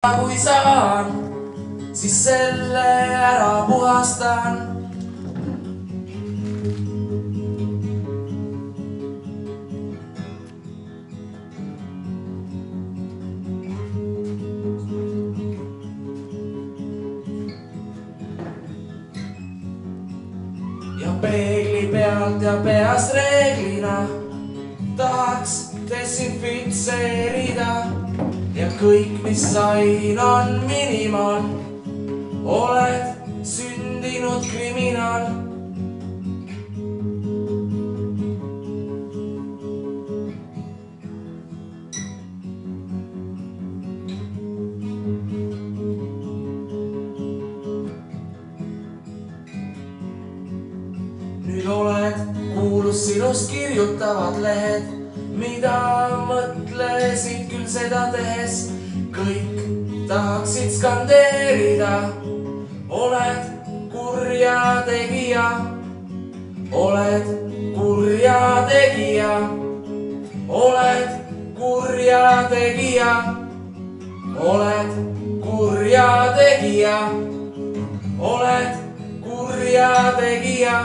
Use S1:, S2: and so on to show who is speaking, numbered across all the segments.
S1: Kui saan, siis selle ära puhastan. Ja peegli pealt ja peast reeglina tahaks desinfitseerida. Ja kõik, mis sain, on minimaal. Oled sündinud kriminaal. Nüüd oled kuulus, sinust kirjutavad lehed, mida mõtlesid küll seda tehes. Kõik tahaksid skandeerida. Oled kurja tegija. Oled kurja tegija. Oled kurja tegija. Oled kurja tegija. Oled kurja tegija.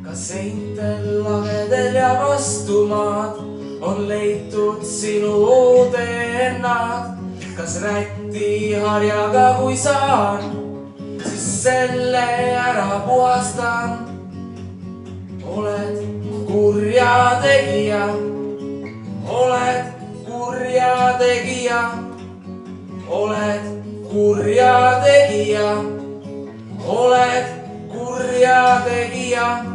S1: Kas seintel, lagedel ja vastumaad on leitud sinu DNA-d? Kas räti harjaga, kui saan, siis selle ära puhastan? Oled kurja tegija. Oled kurja tegija. Oled kurja tegija. Oled kurja tegija.